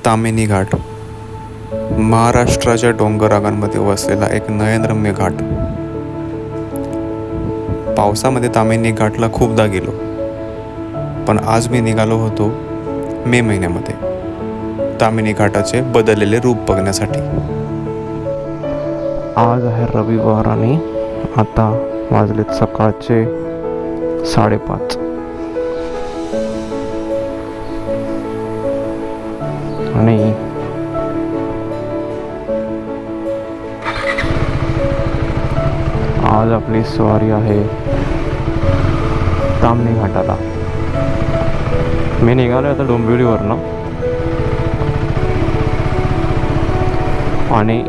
ताम्हिणी घाट महाराष्ट्राच्या डोंगररांगांमध्ये वसलेला एक नयनरम्य घाट. पावसामध्ये ताम्हिणी घाटला खूपदा गेलो, पण आज मी निघालो होतो मे महिन्यामध्ये ताम्हिणी घाटाचे बदललेले रूप बघण्यासाठी. आज आहे रविवार आणि आता वाजलेत सकाळचे 5:30 आणि आज आपली स्वारी आहे ताम्हिणी घाटाला. मी निघालो आता डोंबिवलीवरनं आणि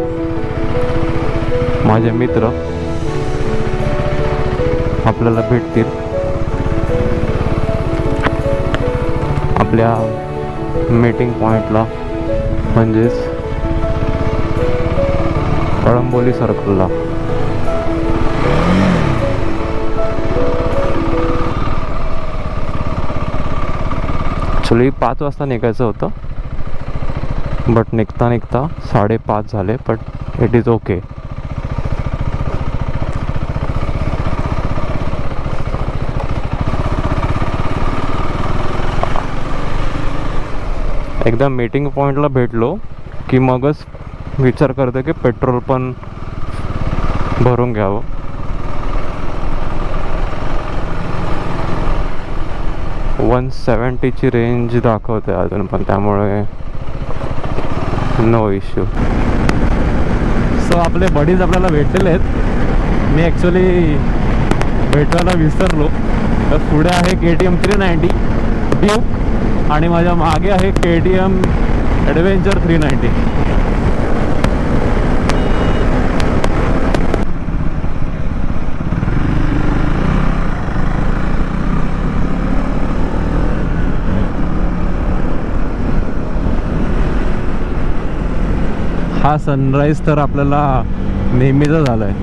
माझे मित्र आपल्याला भेटतील आपल्या मीटिंग पॉईंटला, म्हणजेच कळंबोली सर्कलला. ॲक्च्युली 5 वाजता निघायचं होतं, बट निघता 5:30 झाले, बट इट इज ओके. एकदा मीटिंग पॉईंटला भेटलो की मगच विचार करते की पेट्रोल पण भरून घ्यावं. $170ची रेंज दाखवते अजून पण, त्यामुळे नो इश्यू. सो आपले बडीज आपल्याला भेटलेले आहेत. मी ॲक्च्युली भेटवायला विसरलो. तर पुढे आहे KTM 390 ड्यूक आणि माझ्या मागे आहे KTM ॲडव्हेंचर 390. हा सनराईज तर आपल्याला नेहमीचा झाला आहे,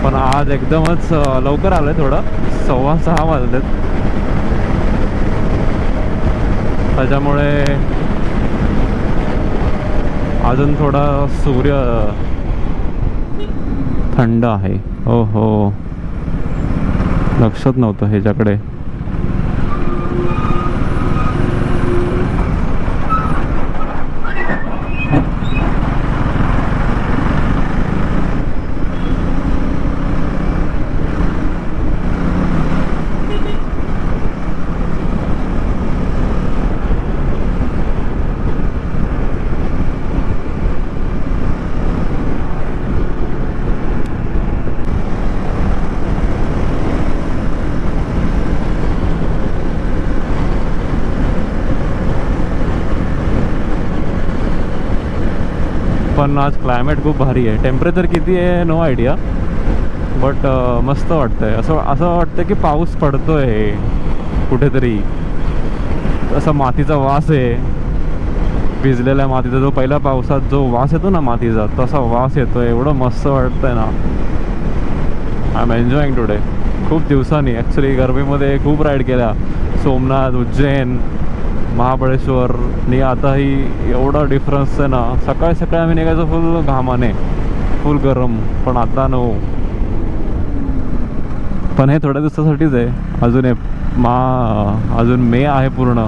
पण आज एकदमच लवकर आलं आहे. थोडं 6:15 वाजलेत, त्याच्यामुळे अजून थोडा सूर्य थंड आहे. हो हो, लक्षात नव्हतं ह्याच्याकडे. पण आज क्लायमेट खूप भारी आहे. टेम्परेचर किती आहे नो आयडिया, बट मस्त वाटतंय. असं वाटतं की पाऊस पडतोय कुठेतरी. असं मातीचा वास आहे, भिजलेल्या मातीचा जो पहिल्या पावसात जो वास येतो ना मातीचा, तसा वास येतोय. एवढं मस्त वाटतंय ना. I am enjoying today. खूप दिवसांनी ॲक्च्युली गरमीमध्ये खूप राईड केल्या, सोमनाथ, उज्जैन, महाबळेश्वर. आणि आताही एवढा डिफरन्स आहे ना. सकाळी सकाळी आम्ही निघायचो फुल घामाने, फुल गरम, पण आता नो. पण हे थोड्या दिवसासाठीच आहे. अजून मे आहे पूर्ण.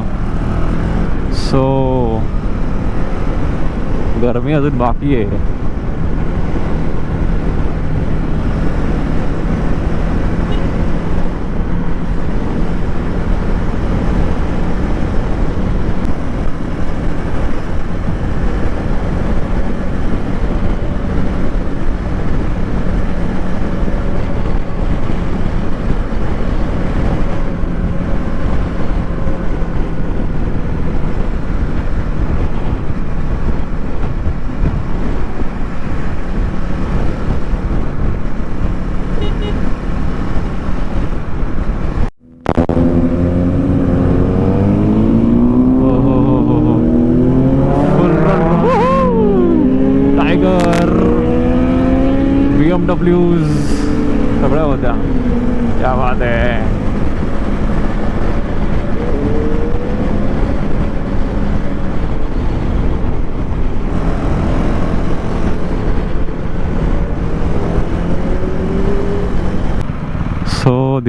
सो गरमी अजून बाकी आहे. BMWs सगळ्या होत्या. क्या बात आहे.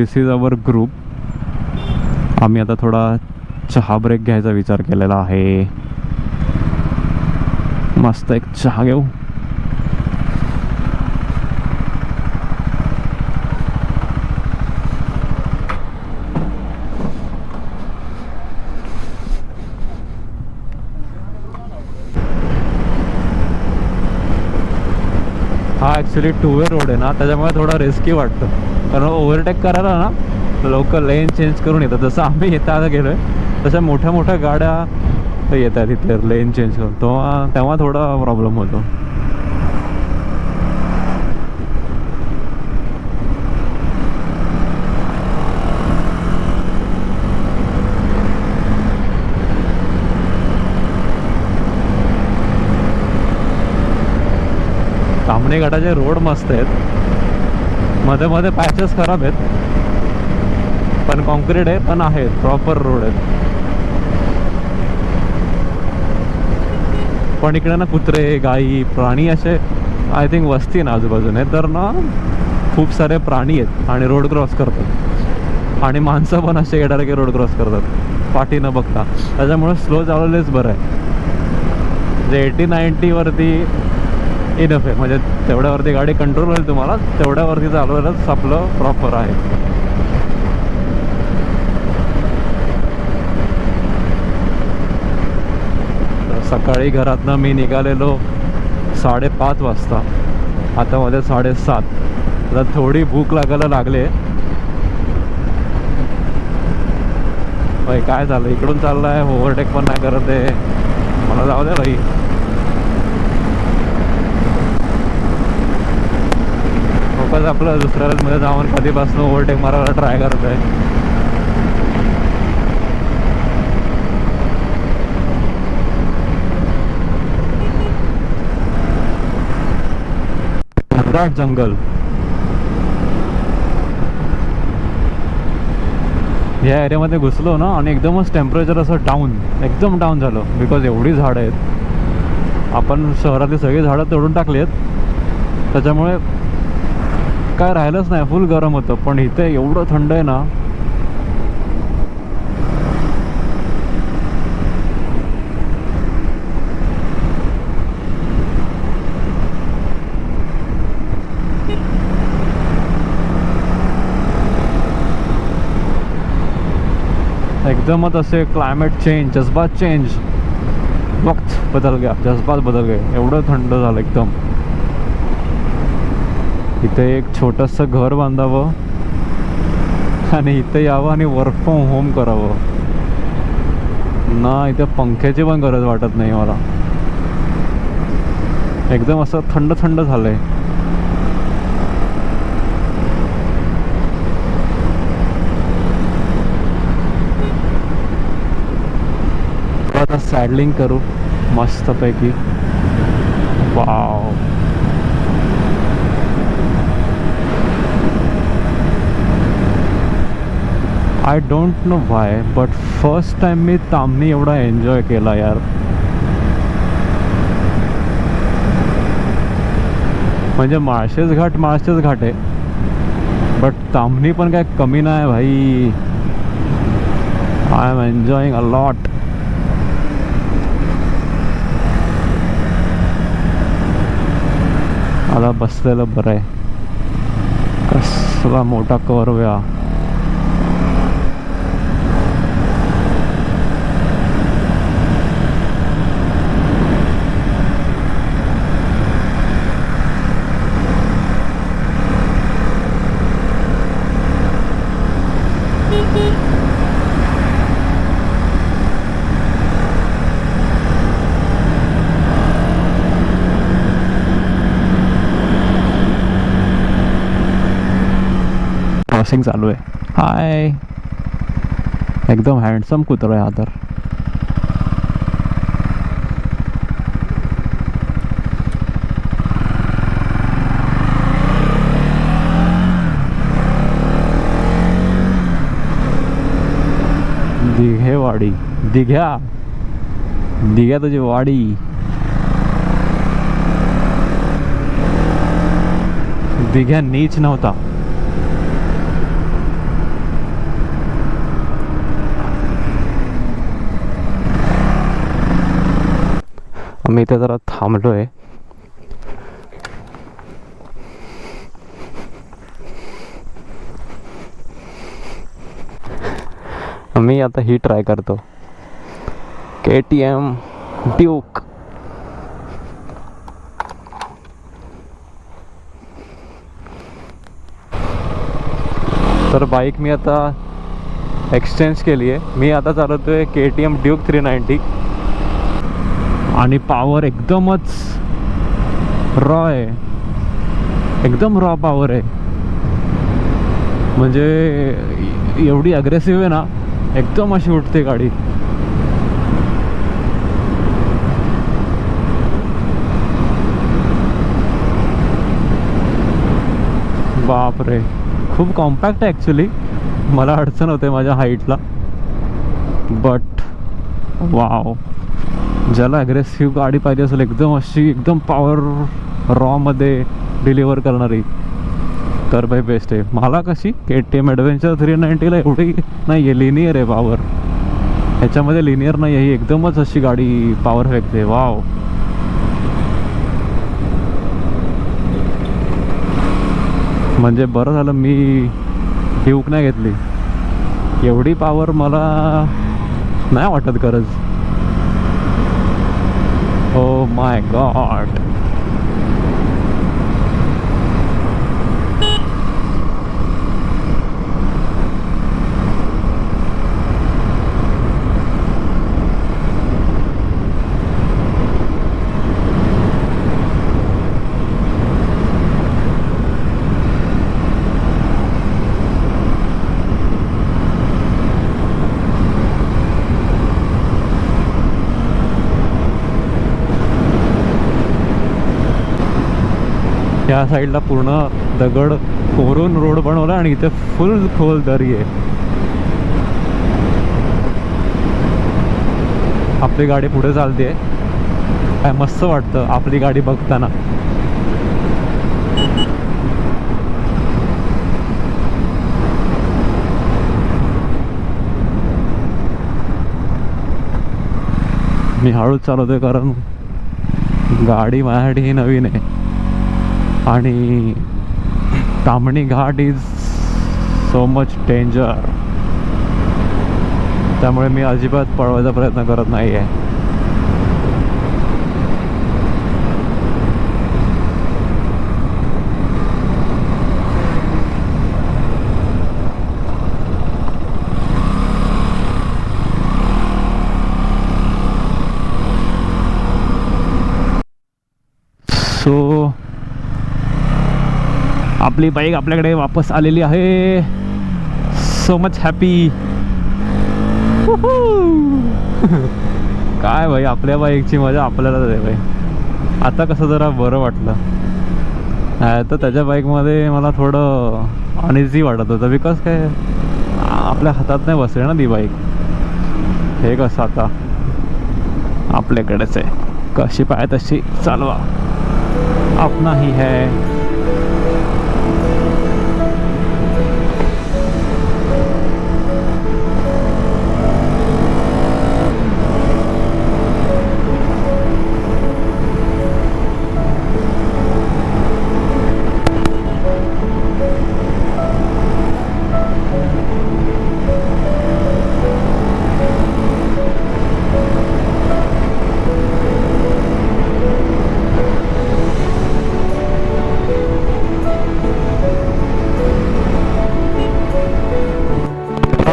दिस इज अवर ग्रुप. आम्ही आता थोडा चहा ब्रेक घ्यायचा विचार केलेला आहे. मस्त एक चहा घेऊ. हा ॲक्च्युली टू वे रोड आहे ना, त्याच्यामुळे थोडा रिस्की वाटतं. कारण ओव्हरटेक करायला ना लोक लेन चेंज करून येतात. जसं आम्ही येता आता गेलो आहे तशा मोठ्या मोठ्या गाड्या येतात तिथे लेन चेंज करून, तेव्हा थोडा प्रॉब्लेम होतो. तामणे घाटाचे रोड मस्त आहेत. मध्ये मध्ये पॅचेस खराब आहेत, पण कॉन्क्रीट आहे, पण आहेत प्रॉपर रोड आहेत. पण इकडे ना कुत्रे, गाई, प्राणी असे आय थिंक वस्ती ना आजूबाजूने, तर ना खूप सारे प्राणी आहेत आणि रोड क्रॉस करतात. आणि माणसं पण असे येणार की रोड क्रॉस करतात पाठी न बघता. त्याच्यामुळे स्लो चालवलेच बरं आहे. जे 80-90 वरती इनफ आहे, म्हणजे तेवढ्यावरती गाडी कंट्रोल होईल तुम्हाला, तेवढ्यावरती चालवायलाच आपलं प्रॉपर आहे. सकाळी घरातनं मी निघालेलो 5:30 वाजता, आता मध्ये 7:30. आता थोडी भूक लागायला लागले. भाई काय झालं, इकडून चाललाय, ओव्हरटेक पण नाही करत आहे. मला जाऊ दे भाई. खूपच आपलं दुसऱ्या मध्ये जाऊन कधीपासून ओव्हरटेक मारायला ट्राय करत आहे. घनदाट जंगल. या एरियामध्ये घुसलो ना आणि एकदमच टेम्परेचर असं डाऊन, एकदम डाऊन झालं. बिकॉज एवढी झाडं आहेत. आपण शहरातली सगळी झाडं तोडून टाकली आहेत, त्याच्यामुळे काय राहिलंच नाही. फुल गरम होतं. पण इथे एवढं थंड आहे ना, एकदमच असे क्लायमेट चेंज, जज्बात चेंज, वक्त बदल गया, जज्बात बदल गए. एवढं थंड झालं एकदम. इथे एक छोटंसं घर बांधावं आणि इथे यावं आणि वर्क फ्रॉम होम करावं ना. इथे पंख्याची पण गरज वाटत नाही मला. एकदम असं थंड थंड झालंय. आता सॅडलिंग करू मस्तपैकी. Wow. I don't know why, but first time मी तामणी एवढा एन्जॉय केला यार. म्हणजे माळशेज घाट आहे, बट तामणी पण काय कमी नाही भाई. I am enjoying a lot. आता बसलेलं बरं आहे. कसला मोठा कर्व या. क्रॉसिंग चालू आहे. हाय. एकदम हँडसम कुत्रा आहे हा तर. दिघेवाडी, दिघ्या तुझी वाडी. दिघ्या नीच नव्हता. मी इथे जरा थांबलो आहे. मी आता ही ट्राय करतो, KTM ड्यूक. तर बाईक मी आता एक्सचेंज केली आहे. मी आता चालवतोय KTM ड्यूक 390 आणि पॉवर एकदमच रॉ आहे, एकदम रॉ पॉवर आहे. म्हणजे एवढी अग्रेसिव्ह आहे ना, एकदम अशी उठते गाडी. बापरे, खूप कॉम्पॅक्ट आहे ॲक्च्युली. मला अडचण होते माझ्या हाईटला, बट वाव, ज्याला ॲग्रेसिव्ह गाडी पाहिजे असेल, एकदम अशी एकदम पॉवर रॉमध्ये डिलिव्हर करणारी, तर भाई बेस्ट आहे. मला कशी KTM ॲडव्हेंचर 390ला एवढी नाही आहे, लिनियर आहे पॉवर. ह्याच्यामध्ये लिनियर नाही आहे, ही एकदमच अशी गाडी पॉवर फेकते. वाव. म्हणजे बरं झालं मी ड्यूक नाही घेतली, एवढी पॉवर मला नाही वाटत गरज. Oh my God. या साईडला पूर्ण दगड कोरून रोड बनवला आणि इथे फुल खोल दरी आहे. आपली गाडी पुढे चालते, काय मस्त वाटतं आपली गाडी बघताना. मी हळूच चालवतोय कारण गाडी माझ्यासाठी ही नवीन आहे आणि ताम्हिणी घाट इज सो मच डेंजर, त्यामुळे मी अजिबात पळवायचा प्रयत्न करत नाही आहे. सो आपली बाईक आपल्याकडे वापस आलेली आहे. So much happy. काय भाई, आपल्या बाईकची मजा आपल्यालाच आहे भाई. आता कसं जरा बरं वाटलं. तर त्याच्या बाईकमध्ये मला थोडं अनइझी वाटत होतं, बिकॉज काय आपल्या हातात नाही बसले ना ती बाईक. हे कसं आता आपल्याकडेच आहे, कशी पाय तशी चालवा, अपना ही है.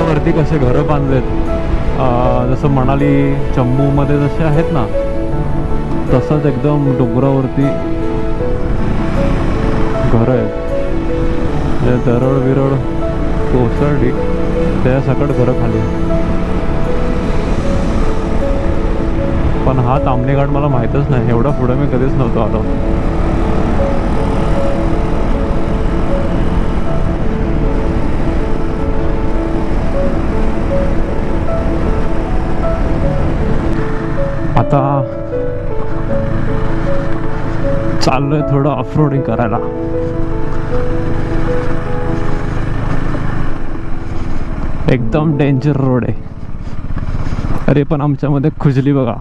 वरती कसे घरं बांधलेत, जसं मनाली जम्मूमध्ये जसे आहेत ना, तसंच एकदम डोंगरावरती घरं आहेत. दरड विरड कोसळली त्या सकट घरं खाली. पण हा ताम्हिणी घाट मला माहीतच नाही, एवढा पुढे मी कधीच नव्हतो आलो. आता चाललोय थोडं ऑफरोडिंग करायला. एकदम डेंजर रोड आहे. अरे पण आमच्यामध्ये खुजली बघा.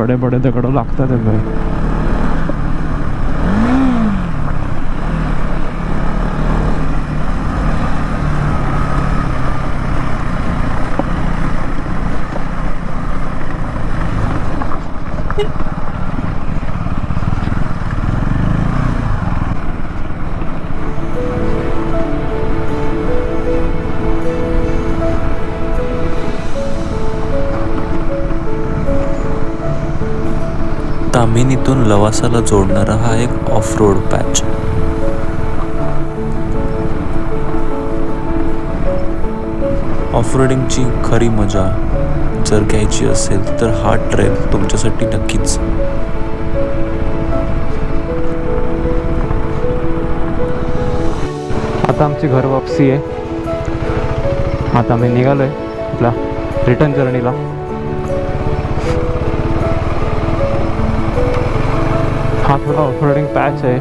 बडे बडे दगड लागतात आहे भाई. ताम्हिणीतून लवासाला जोडणारा हा एक ऑफ रोड पॅच. ऑफरोडिंगची खरी मजा जर घ्यायची असेल तर हा ट्रेल तुमच्यासाठी नक्कीच. आता आमची घर वापसी आहे. आता आम्ही निघालो आहे आपल्या रिटर्न जर्नीला. हा थोडा ऑफरोडिंग पॅच आहे.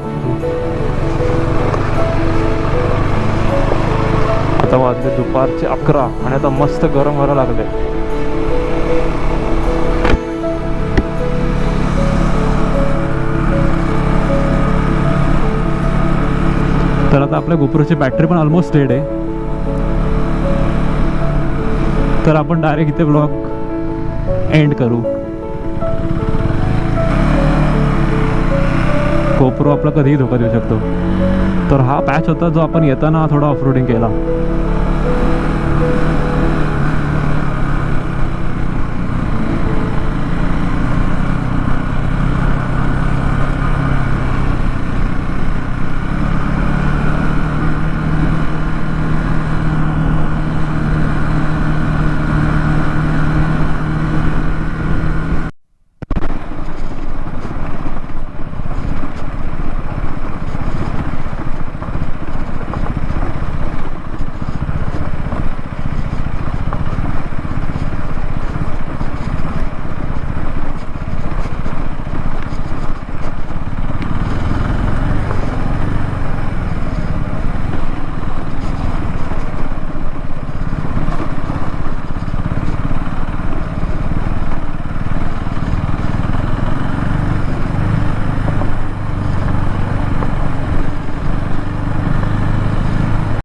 आता वाजले दुपारचे 11 आणि आता मस्त गरम व्हायला लागले. तर आता आपल्या गोप्रोची बॅटरी पण ऑलमोस्ट डेड आहे. तर आपण डायरेक्ट इथे ब्लॉग एंड करू. गोप्रो आपला कधीही धोका देऊ शकतो. तर हा पॅच होता जो आपण येताना थोडा ऑफरोडिंग केला.